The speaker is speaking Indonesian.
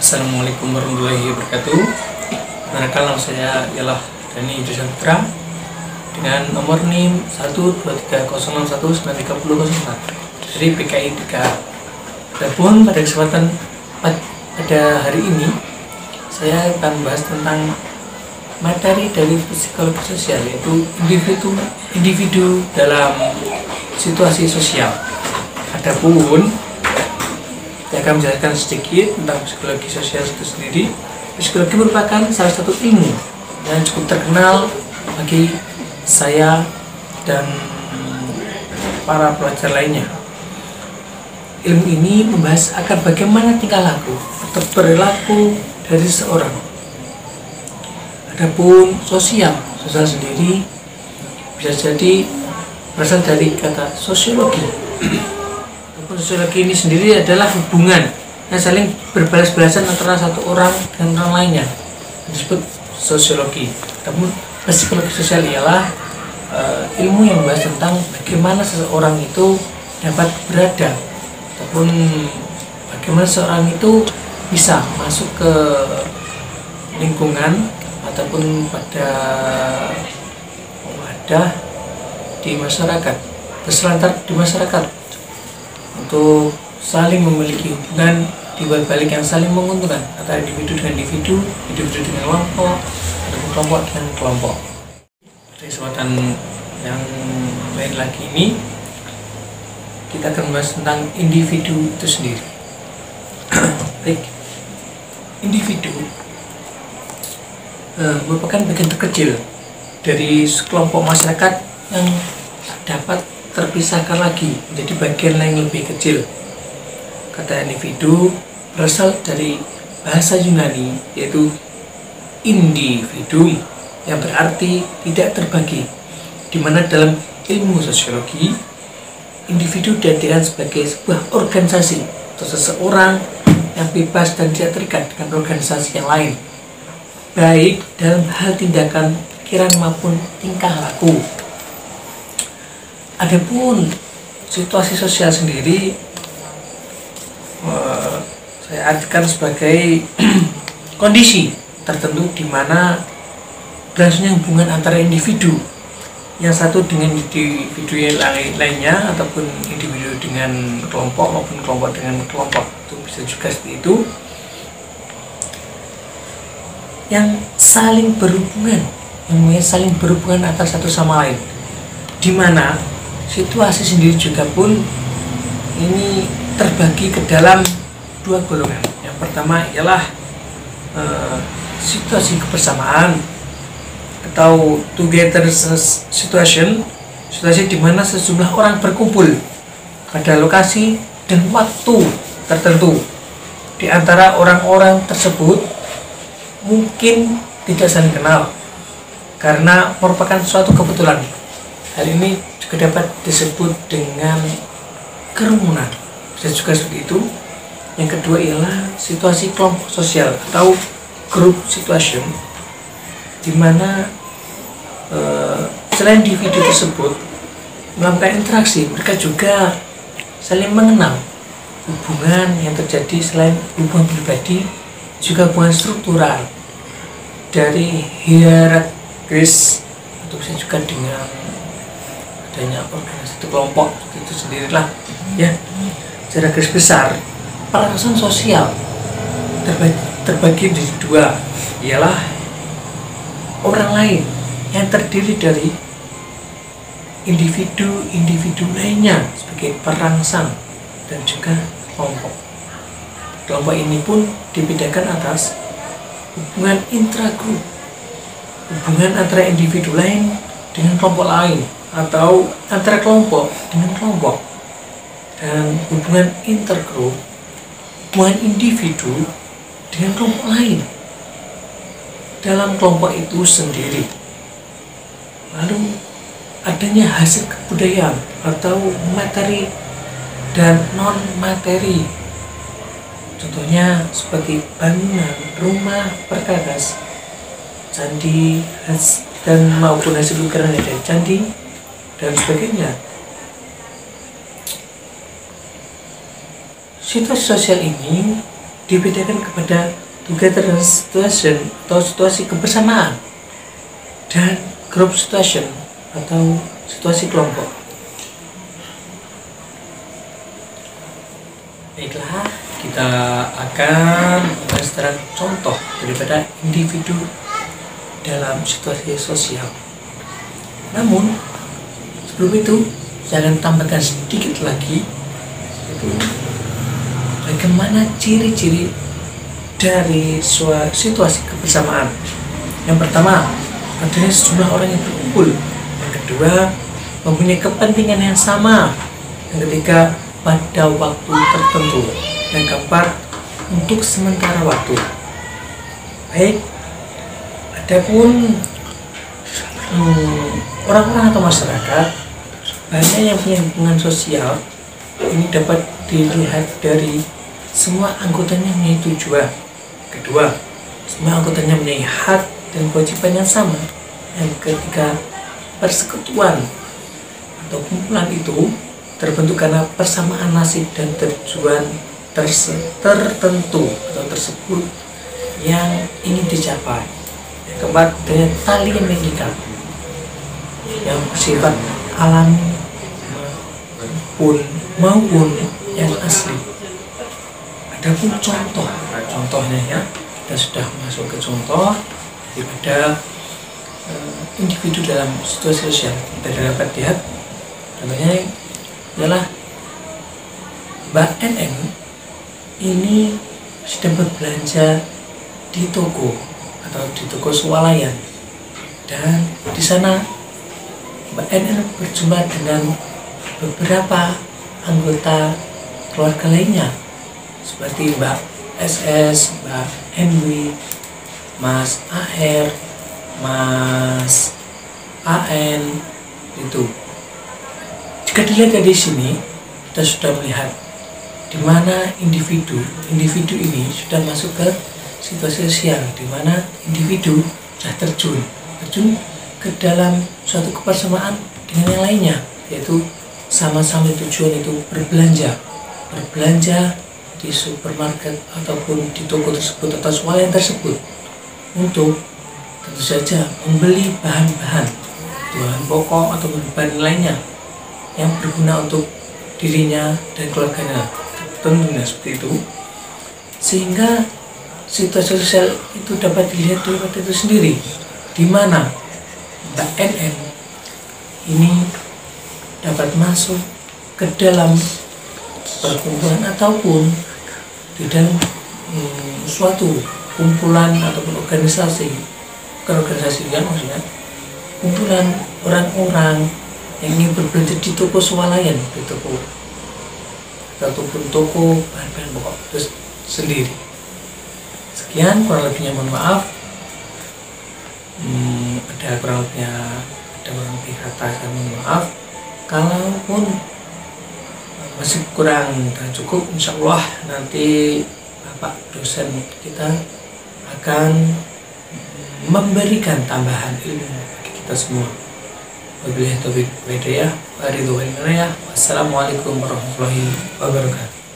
Assalamualaikum warahmatullahi wabarakatuh. Perkenalkan, nama saya ialah Dani Idris Putra dengan nomor NIM 12306193004 dari PKI 3. Adapun pada kesempatan pada hari ini saya akan membahas tentang materi dari psikologi sosial, yaitu individu dalam situasi sosial. Adapun saya akan menjelaskan sedikit tentang psikologi sosial itu sendiri. Psikologi merupakan salah satu ilmu yang cukup terkenal bagi saya dan para pelajar lainnya. Ilmu ini membahas akan bagaimana tingkah laku atau perilaku dari seseorang. Adapun sosial sendiri bisa jadi berasal dari kata sosiologi. Sosiologi ini sendiri adalah hubungan yang saling berbalas-balasan antara satu orang dengan orang lainnya, disebut sosiologi. Namun psikologi sosial ialah ilmu yang membahas tentang bagaimana seseorang itu dapat berada ataupun bagaimana seseorang itu bisa masuk ke lingkungan ataupun pada wadah di masyarakat, berselancar di masyarakat, untuk saling memiliki hubungan di balik yang saling menguntungkan antara individu dengan individu dengan kelompok, ataupun kelompok dengan kelompok. Pada kesempatan yang lain lagi ini, kita akan membahas tentang individu itu sendiri. Baik, individu merupakan bagian terkecil dari sekelompok masyarakat yang dapat terpisahkan lagi menjadi bagian yang lebih kecil. Kata individu berasal dari bahasa Yunani, yaitu individuum, yang berarti tidak terbagi, di mana dalam ilmu sosiologi individu diartikan sebagai sebuah organisasi atau seseorang yang bebas dan tidak terikat dengan organisasi yang lain, baik dalam hal tindakan, pikiran maupun tingkah laku. Adapun situasi sosial sendiri saya artikan sebagai kondisi tertentu di mana berlangsungnya hubungan antara individu yang satu dengan individu yang lainnya, ataupun individu dengan kelompok maupun kelompok dengan kelompok, itu bisa juga seperti itu, yang saling berhubungan antara satu sama lain, di mana situasi sendiri juga pun ini terbagi ke dalam dua golongan. Yang pertama ialah situasi kebersamaan atau togetherness situation, situasi di mana sejumlah orang berkumpul pada lokasi dan waktu tertentu. Di antara orang-orang tersebut mungkin tidak saling kenal karena merupakan suatu kebetulan. Hal ini juga dapat disebut dengan kerumunan, bisa juga seperti itu. Yang kedua ialah situasi kelompok sosial atau group situation, di mana selain individu tersebut melakukan interaksi, mereka juga saling mengenal. Hubungan yang terjadi selain hubungan pribadi juga hubungan struktural dari hierarkis, atau bisa juga dengan adanya organisasi kelompok itu sendirilah ya. Secara garis besar, perasaan sosial terbagi menjadi dua, ialah orang lain yang terdiri dari individu lainnya sebagai perangsang, dan juga kelompok. Kelompok ini pun dibedakan atas hubungan intragrup, hubungan antara individu lain dengan kelompok lain, atau antara kelompok dengan kelompok, dan hubungan intergrup, hubungan individu dengan kelompok lain dalam kelompok itu sendiri. Lalu adanya hasil kebudayaan atau materi dan non materi, contohnya seperti bangunan, rumah perkakas, candi, dan maupun hasil ukiran dari candi dan sebagainya. Situasi sosial ini dibedakan kepada togetherness situation atau situasi kebersamaan dan group situation atau situasi kelompok. Baiklah, kita akan membahas tentang contoh daripada individu dalam situasi sosial. Namun sebelum itu saya akan tambahkan sedikit lagi, yaitu bagaimana ciri-ciri dari situasi kebersamaan. Yang pertama, adanya sejumlah orang yang berkumpul. Yang kedua, mempunyai kepentingan yang sama. Yang ketiga, pada waktu tertentu. Yang keempat, untuk sementara waktu. Baik, adapun orang-orang atau masyarakat banyak yang punya hubungan sosial. Ini dapat dilihat dari semua anggotanya mempunyai tujuan. Kedua, semua anggotanya mempunyai hak dan kewajiban yang sama. Yang ketiga, persekutuan atau kumpulan itu terbentuk karena persamaan nasib dan tujuan tertentu atau tersebut yang ingin dicapai. Yang keempat, dengan tali yang mengikat yang bersifat alami maupun yang asli. Adapun contohnya ya, kita sudah masuk ke contoh daripada individu dalam situasi sosial. Kita dapat lihat contohnya adalah Mbak NN ini sedang berbelanja di toko atau di toko swalayan, dan di sana Mbak NN berjumpa dengan beberapa anggota keluarga lainnya seperti Mbak SS, Mbak Henry, Mas AR, Mas AN itu. Jika dilihat dari sini, kita sudah melihat di mana individu ini sudah masuk ke situasi sosial, di mana individu sudah terjun ke dalam suatu kebersamaan dengan yang lainnya, yaitu sama-sama tujuan itu berbelanja di supermarket ataupun di toko tersebut atau swalayan tersebut untuk tentu saja membeli bahan-bahan pokok ataupun bahan lainnya yang berguna untuk dirinya dan keluarganya, tentunya seperti itu. Sehingga situasi sosial itu dapat dilihat dari waktu itu sendiri, di mana Mbak NN ini dapat masuk ke dalam perkumpulan ataupun di dalam suatu kumpulan ataupun organisasi, bukan organisasi kan maksudnya, kumpulan orang-orang yang ingin berbelanja di toko swalayan, di toko ataupun toko bahan-bahan pokok itu sendiri. Sekian kurang lebihnya, mohon maaf. Ada kurang lebih kata saya mohon maaf. Kalaupun masih kurang dan cukup, insya Allah nanti Bapak dosen kita akan memberikan tambahan ilmu bagi kita semua. Wabillahi taufiq wal hidayah. Wassalamualaikum warahmatullahi wabarakatuh.